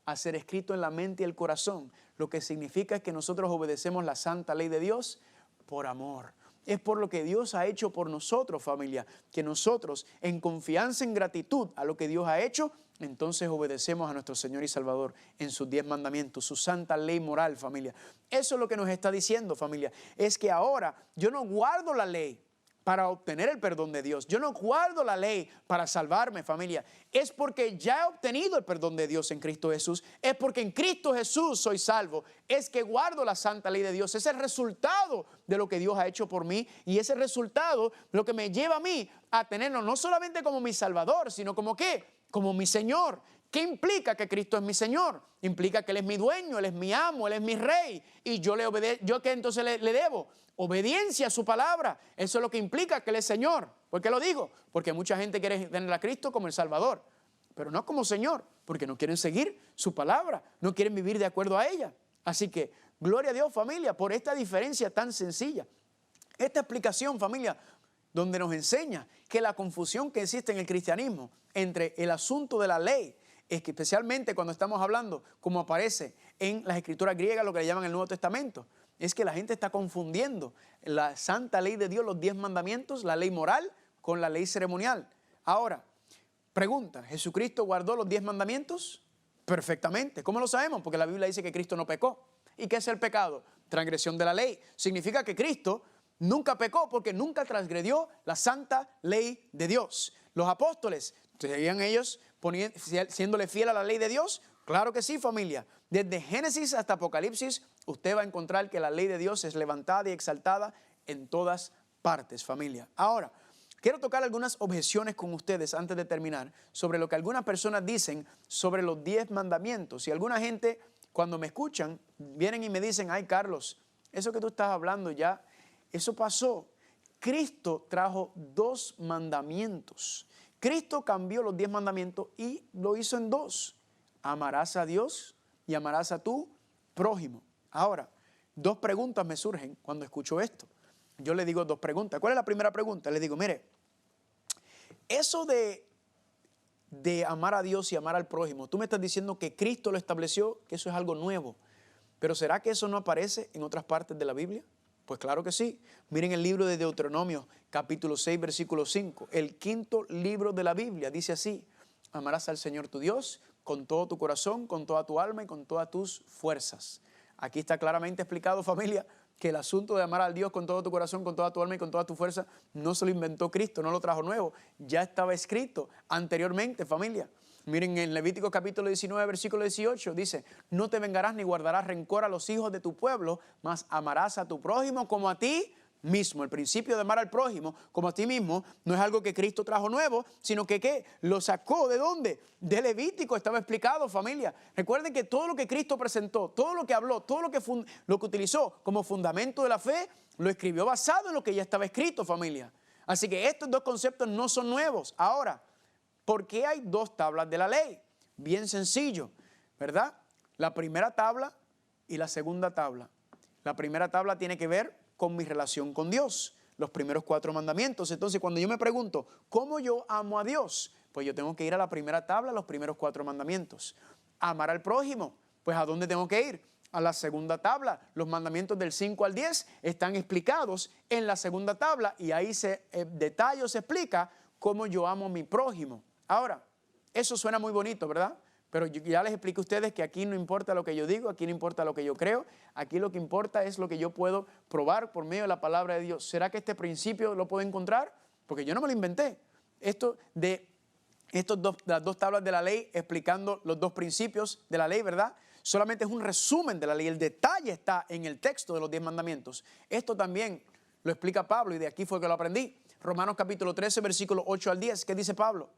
a ser escrito en la mente y el corazón. Lo que significa es que nosotros obedecemos la santa ley de Dios por amor. Es por lo que Dios ha hecho por nosotros, familia, que nosotros en confianza, en gratitud a lo que Dios ha hecho, entonces obedecemos a nuestro Señor y Salvador en sus 10 mandamientos, su santa ley moral, familia. Eso es lo que nos está diciendo, familia, es que ahora yo no guardo la ley para obtener el perdón de Dios. Yo no guardo la ley para salvarme, familia. Es porque ya he obtenido el perdón de Dios en Cristo Jesús. Es porque en Cristo Jesús soy salvo. Es que guardo la santa ley de Dios. Es el resultado de lo que Dios ha hecho por mí. Y ese resultado lo que me lleva a mí a tenerlo no solamente como mi Salvador, sino como ¿qué? Como mi Señor. ¿Qué implica que Cristo es mi Señor? Implica que Él es mi dueño, Él es mi amo, Él es mi rey. Y yo le obedezco. ¿Yo qué entonces le debo? Obediencia a su palabra. Eso es lo que implica que Él es Señor. ¿Por qué lo digo? Porque mucha gente quiere tener a Cristo como el Salvador, pero no como Señor, porque no quieren seguir su palabra, no quieren vivir de acuerdo a ella. Así que, gloria a Dios, familia, por esta diferencia tan sencilla. Esta explicación, familia, donde nos enseña que la confusión que existe en el cristianismo entre el asunto de la ley, es que especialmente cuando estamos hablando, como aparece en las escrituras griegas, lo que le llaman el Nuevo Testamento, es que la gente está confundiendo la santa ley de Dios, los 10 mandamientos, la ley moral, con la ley ceremonial. Ahora, pregunta, ¿Jesucristo guardó los 10 mandamientos? Perfectamente. ¿Cómo lo sabemos? Porque la Biblia dice que Cristo no pecó. ¿Y qué es el pecado? Transgresión de la ley. Significa que Cristo nunca pecó porque nunca transgredió la santa ley de Dios. Los apóstoles, ¿seguían ellos siéndole fiel a la ley de Dios? Claro que sí, familia. Desde Génesis hasta Apocalipsis, usted va a encontrar que la ley de Dios es levantada y exaltada en todas partes, familia. Ahora, quiero tocar algunas objeciones con ustedes antes de terminar sobre lo que algunas personas dicen sobre los 10 mandamientos. Y alguna gente, cuando me escuchan, vienen y me dicen, ay, Carlos, eso que tú estás hablando ya, eso pasó. Cristo trajo 2 mandamientos. Cristo cambió los 10 mandamientos y lo hizo en 2. Amarás a Dios y amarás a tu prójimo. Ahora, 2 preguntas me surgen cuando escucho esto. Yo le digo 2 preguntas. ¿Cuál es la primera pregunta? Le digo, mire, eso de amar a Dios y amar al prójimo, tú me estás diciendo que Cristo lo estableció, que eso es algo nuevo. Pero ¿será que eso no aparece en otras partes de la Biblia? Pues claro que sí. Miren el libro de Deuteronomio, capítulo 6, versículo 5. El 5º libro de la Biblia dice así: amarás al Señor tu Dios con todo tu corazón, con toda tu alma y con todas tus fuerzas. Aquí está claramente explicado, familia, que el asunto de amar al Dios con todo tu corazón, con toda tu alma y con toda tu fuerza, no se lo inventó Cristo, no lo trajo nuevo. Ya estaba escrito anteriormente, familia. Miren en Levítico capítulo 19, versículo 18, dice, no te vengarás ni guardarás rencor a los hijos de tu pueblo, mas amarás a tu prójimo como a ti mismo. El principio de amar al prójimo como a ti mismo no es algo que Cristo trajo nuevo, sino que ¿qué? Lo sacó ¿de dónde? De Levítico, estaba explicado, familia. Recuerden que todo lo que Cristo presentó, todo lo que habló, todo lo que utilizó como fundamento de la fe, lo escribió basado en lo que ya estaba escrito, familia. Así que estos 2 conceptos no son nuevos. Ahora, ¿por qué hay 2 tablas de la ley? Bien sencillo, ¿verdad? La primera tabla y la segunda tabla. La primera tabla tiene que ver con mi relación con Dios, los primeros 4 mandamientos. Entonces, cuando yo me pregunto, ¿cómo yo amo a Dios? Pues yo tengo que ir a la primera tabla, los primeros 4 mandamientos. Amar al prójimo, pues ¿a dónde tengo que ir? A la segunda tabla. Los mandamientos del 5 al 10 están explicados en la segunda tabla y ahí se detalla o se explica cómo yo amo a mi prójimo. Ahora, eso suena muy bonito, ¿verdad? Pero yo ya les expliqué a ustedes que aquí no importa lo que yo digo, aquí no importa lo que yo creo, aquí lo que importa es lo que yo puedo probar por medio de la palabra de Dios. ¿Será que este principio lo puedo encontrar? Porque yo no me lo inventé. Las 2 tablas de la ley explicando los 2 principios de la ley, ¿verdad? Solamente es un resumen de la ley. El detalle está en el texto de los 10 mandamientos. Esto también lo explica Pablo y de aquí fue que lo aprendí. Romanos capítulo 13, versículos 8 al 10. ¿Qué dice Pablo?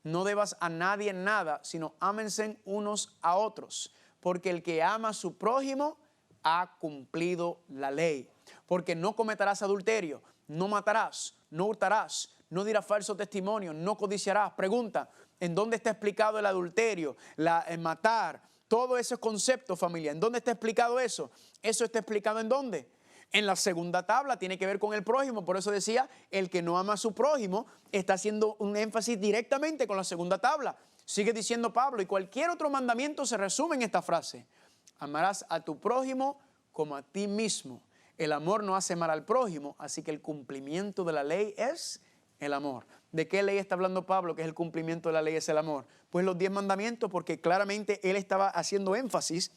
No debas a nadie nada, sino ámense unos a otros, porque el que ama a su prójimo ha cumplido la ley. Porque no cometerás adulterio, no matarás, no hurtarás, no dirás falso testimonio, no codiciarás. Pregunta, ¿en dónde está explicado el adulterio, el matar, todos esos conceptos, familia? ¿En dónde está explicado eso? ¿Eso está explicado en dónde? En la segunda tabla tiene que ver con el prójimo. Por eso decía, el que no ama a su prójimo está haciendo un énfasis directamente con la segunda tabla. Sigue diciendo Pablo, y cualquier otro mandamiento se resume en esta frase. Amarás a tu prójimo como a ti mismo. El amor no hace mal al prójimo, así que el cumplimiento de la ley es el amor. ¿De qué ley está hablando Pablo? Que es el cumplimiento de la ley es el amor. Pues los 10 mandamientos, porque claramente él estaba haciendo énfasis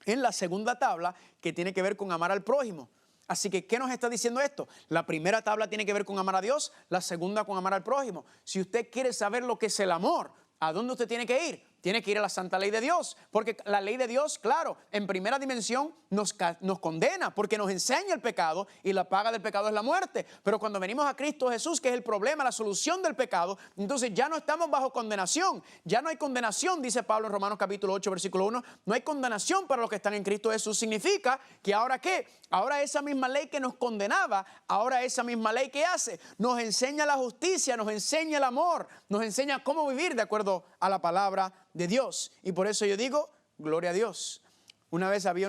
en la segunda tabla que tiene que ver con amar al prójimo. Así que, ¿qué nos está diciendo esto? La primera tabla tiene que ver con amar a Dios, la segunda con amar al prójimo. Si usted quiere saber lo que es el amor, ¿a dónde usted tiene que ir? Tiene que ir a la santa ley de Dios, porque la ley de Dios, claro, en primera dimensión nos condena, porque nos enseña el pecado y la paga del pecado es la muerte. Pero cuando venimos a Cristo Jesús, que es el problema, la solución del pecado, entonces ya no estamos bajo condenación. Ya no hay condenación, dice Pablo en Romanos capítulo 8, versículo 1. No hay condenación para los que están en Cristo Jesús. Significa que ahora ¿qué? Ahora esa misma ley que nos condenaba, ahora esa misma ley que hace, nos enseña la justicia, nos enseña el amor, nos enseña cómo vivir de acuerdo a la palabra de Dios. Y por eso yo digo, gloria a Dios. Una vez había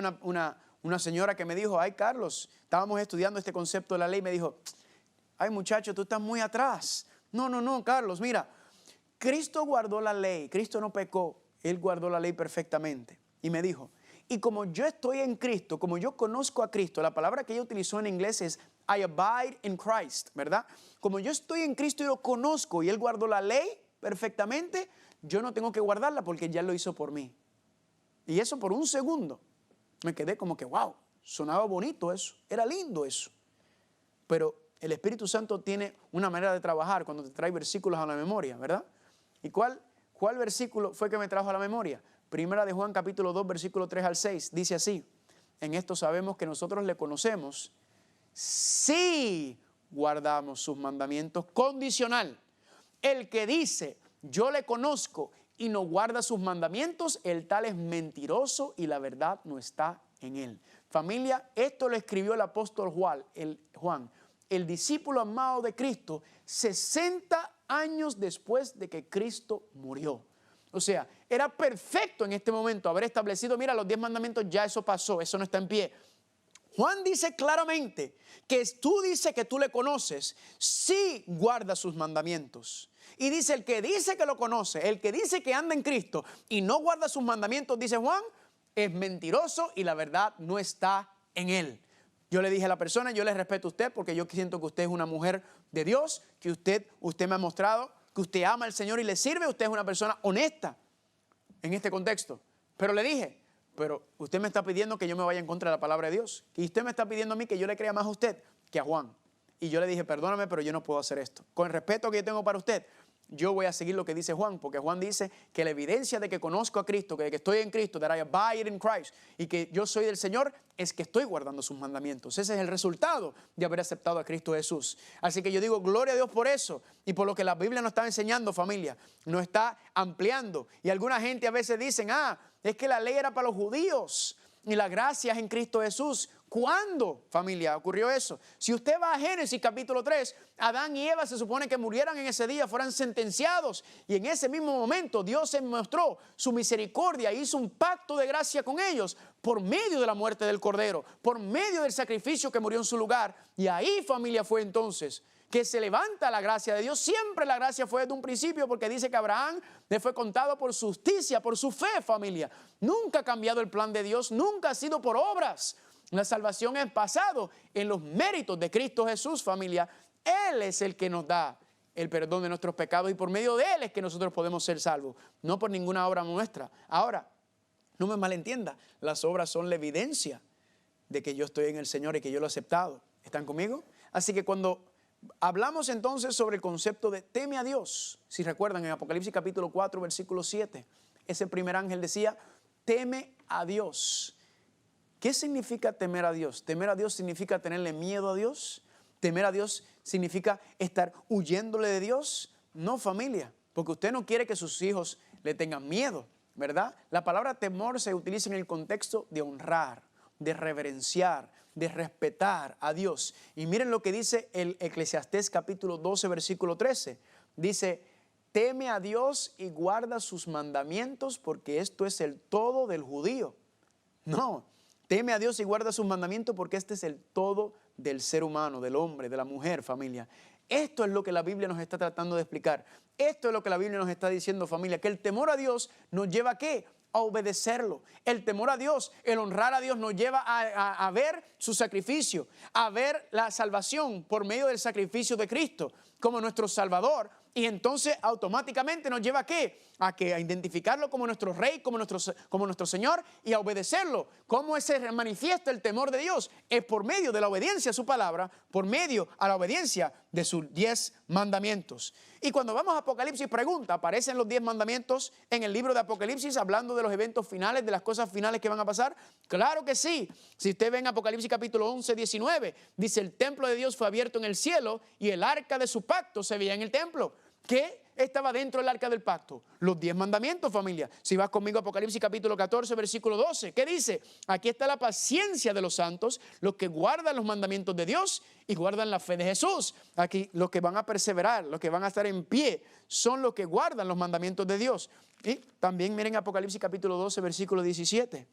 una señora que me dijo, ay Carlos, estábamos estudiando este concepto de la ley, me dijo, ay muchacho, tú estás muy atrás. No, Carlos, mira, Cristo guardó la ley, Cristo no pecó, Él guardó la ley perfectamente. Y me dijo, y como yo estoy en Cristo, como yo conozco a Cristo, la palabra que ella utilizó en inglés es I abide in Christ, ¿verdad? Como yo estoy en Cristo y lo conozco y Él guardó la ley perfectamente, yo no tengo que guardarla porque ya lo hizo por mí. Y eso por un segundo me quedé como que, wow, sonaba bonito eso, era lindo eso. Pero el Espíritu Santo tiene una manera de trabajar cuando te trae versículos a la memoria, ¿verdad? ¿Y cuál versículo fue que me trajo a la memoria? Primera de Juan capítulo 2, versículo 3 al 6, dice así, en esto sabemos que nosotros le conocemos si guardamos sus mandamientos. Condicional. El que dice, yo le conozco y no guarda sus mandamientos, el tal es mentiroso y la verdad no está en él. Familia, esto lo escribió el apóstol Juan, el discípulo amado de Cristo, 60 años después de que Cristo murió. O sea, era perfecto en este momento haber establecido, mira, los 10 mandamientos ya eso pasó, eso no está en pie. Juan dice claramente que tú dices que tú le conoces si guarda sus mandamientos. Y dice, el que dice que lo conoce, el que dice que anda en Cristo y no guarda sus mandamientos, dice Juan, es mentiroso y la verdad no está en él. Yo le dije a la persona, yo le respeto a usted porque yo siento que usted es una mujer de Dios, que usted me ha mostrado que usted ama al Señor y le sirve, usted es una persona honesta en este contexto. Pero le dije, pero usted me está pidiendo que yo me vaya en contra de la palabra de Dios. Y usted me está pidiendo a mí que yo le crea más a usted que a Juan. Y yo le dije, perdóname, pero yo no puedo hacer esto. Con el respeto que yo tengo para usted, yo voy a seguir lo que dice Juan, porque Juan dice que la evidencia de que conozco a Cristo, que estoy en Cristo, that I abide in Christ, y que yo soy del Señor, es que estoy guardando sus mandamientos. Ese es el resultado de haber aceptado a Cristo Jesús. Así que yo digo, gloria a Dios por eso, y por lo que la Biblia nos está enseñando, familia, nos está ampliando. Y alguna gente a veces dicen, es que la ley era para los judíos. y la gracia es en Cristo Jesús. ¿Cuándo, familia, ocurrió eso? Si usted va a Génesis capítulo 3, Adán y Eva se supone que murieran en ese día, fueran sentenciados. Y en ese mismo momento Dios se mostró su misericordia e hizo un pacto de gracia con ellos por medio de la muerte del Cordero, por medio del sacrificio que murió en su lugar. Y ahí, familia, fue entonces que se levanta la gracia de Dios. Siempre la gracia fue desde un principio, porque dice que Abraham le fue contado por su justicia, por su fe, familia. Nunca ha cambiado el plan de Dios, nunca ha sido por obras. La salvación es basado en los méritos de Cristo Jesús, familia. Él es el que nos da el perdón de nuestros pecados y por medio de Él es que nosotros podemos ser salvos, no por ninguna obra nuestra. Ahora, no me malentienda, las obras son la evidencia de que yo estoy en el Señor y que yo lo he aceptado. ¿Están conmigo? Así que cuando hablamos entonces sobre el concepto de teme a Dios, si recuerdan en Apocalipsis capítulo 4, versículo 7, ese primer ángel decía, teme a Dios. ¿Qué significa temer a Dios? Temer a Dios significa tenerle miedo a Dios. Temer a Dios significa estar huyéndole de Dios. No, familia, porque usted no quiere que sus hijos le tengan miedo, ¿verdad? La palabra temor se utiliza en el contexto de honrar, de reverenciar, de respetar a Dios. Y miren lo que dice el Eclesiastés capítulo 12, versículo 13. Dice, teme a Dios y guarda sus mandamientos, porque esto es el todo del judío. No, teme a Dios y guarda sus mandamientos, porque este es el todo del ser humano, del hombre, de la mujer, familia. Esto es lo que la Biblia nos está tratando de explicar. Esto es lo que la Biblia nos está diciendo, familia, que el temor a Dios nos lleva ¿a qué? A obedecerlo. El temor a Dios, el honrar a Dios nos lleva a ver su sacrificio, a ver la salvación por medio del sacrificio de Cristo como nuestro Salvador. Y entonces automáticamente nos lleva ¿a qué? A identificarlo como nuestro Rey, como nuestro Señor y a obedecerlo. ¿Cómo se manifiesta el temor de Dios? Es por medio de la obediencia a su palabra, por medio a la obediencia de sus 10 mandamientos. Y cuando vamos a Apocalipsis, pregunta, ¿aparecen los 10 mandamientos en el libro de Apocalipsis hablando de los eventos finales, de las cosas finales que van a pasar? Claro que sí. Si usted ve en Apocalipsis capítulo 11, 19, dice el templo de Dios fue abierto en el cielo y el arca de su pacto se veía en el templo. ¿Qué estaba dentro del arca del pacto? Los 10 mandamientos, familia. Si vas conmigo a Apocalipsis capítulo 14, versículo 12, ¿qué dice? Aquí está la paciencia de los santos, los que guardan los mandamientos de Dios y guardan la fe de Jesús. Aquí los que van a perseverar, los que van a estar en pie, son los que guardan los mandamientos de Dios. Y también miren Apocalipsis capítulo 12, versículo 17,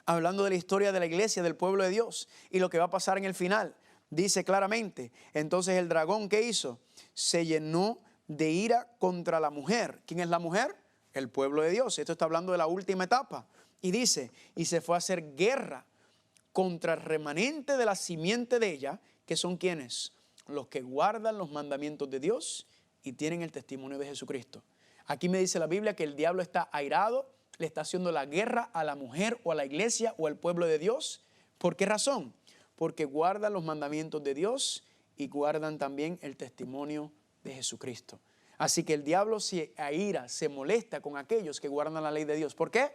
hablando de la historia de la iglesia, del pueblo de Dios y lo que va a pasar en el final. Dice claramente, entonces el dragón, ¿qué hizo? Se llenó de ira contra la mujer. ¿Quién es la mujer? El pueblo de Dios. Esto está hablando de la última etapa. Y dice, y se fue a hacer guerra contra el remanente de la simiente de ella, que son ¿quiénes? Los que guardan los mandamientos de Dios y tienen el testimonio de Jesucristo. Aquí me dice la Biblia que el diablo está airado, le está haciendo la guerra a la mujer o a la iglesia o al pueblo de Dios. ¿Por qué razón? Porque guardan los mandamientos de Dios y guardan también el testimonio de Jesucristo. Así que el diablo se aira, se molesta con aquellos que guardan la ley de Dios. ¿Por qué?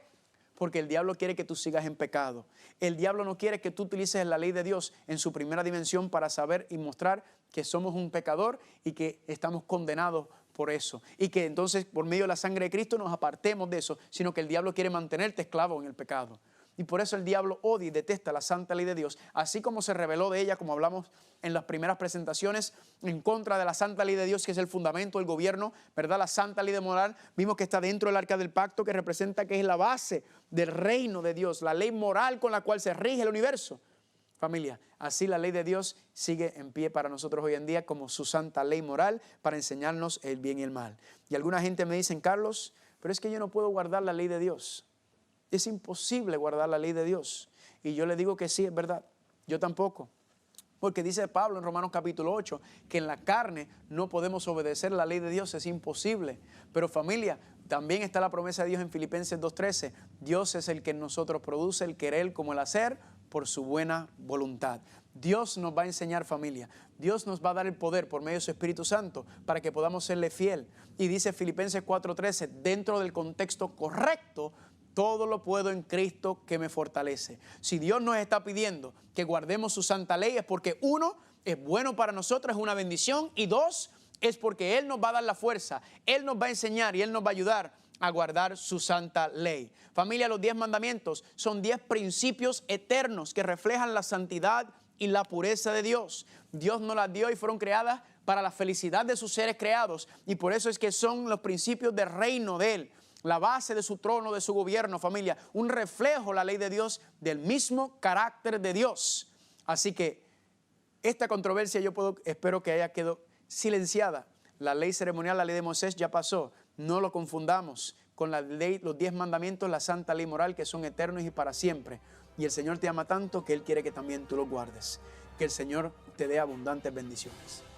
Porque el diablo quiere que tú sigas en pecado. El diablo no quiere que tú utilices la ley de Dios en su primera dimensión para saber y mostrar que somos un pecador y que estamos condenados por eso. Y que entonces por medio de la sangre de Cristo nos apartemos de eso, sino que el diablo quiere mantenerte esclavo en el pecado. Y por eso el diablo odia y detesta la santa ley de Dios, así como se rebeló de ella, como hablamos en las primeras presentaciones, en contra de la santa ley de Dios, que es el fundamento del gobierno, ¿verdad? La santa ley de moral, vimos que está dentro del arca del pacto, que representa que es la base del reino de Dios, la ley moral con la cual se rige el universo. Familia, así la ley de Dios sigue en pie para nosotros hoy en día como su santa ley moral para enseñarnos el bien y el mal. Y alguna gente me dice, Carlos, pero es que yo no puedo guardar la ley de Dios. Es imposible guardar la ley de Dios. Y yo le digo que sí, es verdad. Yo tampoco. Porque dice Pablo en Romanos capítulo 8 que en la carne no podemos obedecer la ley de Dios, es imposible. Pero familia, también está la promesa de Dios en Filipenses 2:13. Dios es el que en nosotros produce el querer como el hacer por su buena voluntad. Dios nos va a enseñar, familia. Dios nos va a dar el poder por medio de su Espíritu Santo para que podamos serle fiel. Y dice Filipenses 4:13, dentro del contexto correcto, todo lo puedo en Cristo que me fortalece. Si Dios nos está pidiendo que guardemos su santa ley es porque uno, es bueno para nosotros, es una bendición. Y dos, es porque Él nos va a dar la fuerza. Él nos va a enseñar y Él nos va a ayudar a guardar su santa ley. Familia, los 10 mandamientos son 10 principios eternos que reflejan la santidad y la pureza de Dios. Dios nos las dio y fueron creadas para la felicidad de sus seres creados. Y por eso es que son los principios del reino de Él, la base de su trono, de su gobierno, familia. Un reflejo, la ley de Dios, del mismo carácter de Dios. Así que esta controversia espero que haya quedado silenciada. La ley ceremonial, la ley de Moisés ya pasó. No lo confundamos con la ley, los 10 mandamientos, la santa ley moral, que son eternos y para siempre. Y el Señor te ama tanto que Él quiere que también tú los guardes. Que el Señor te dé abundantes bendiciones.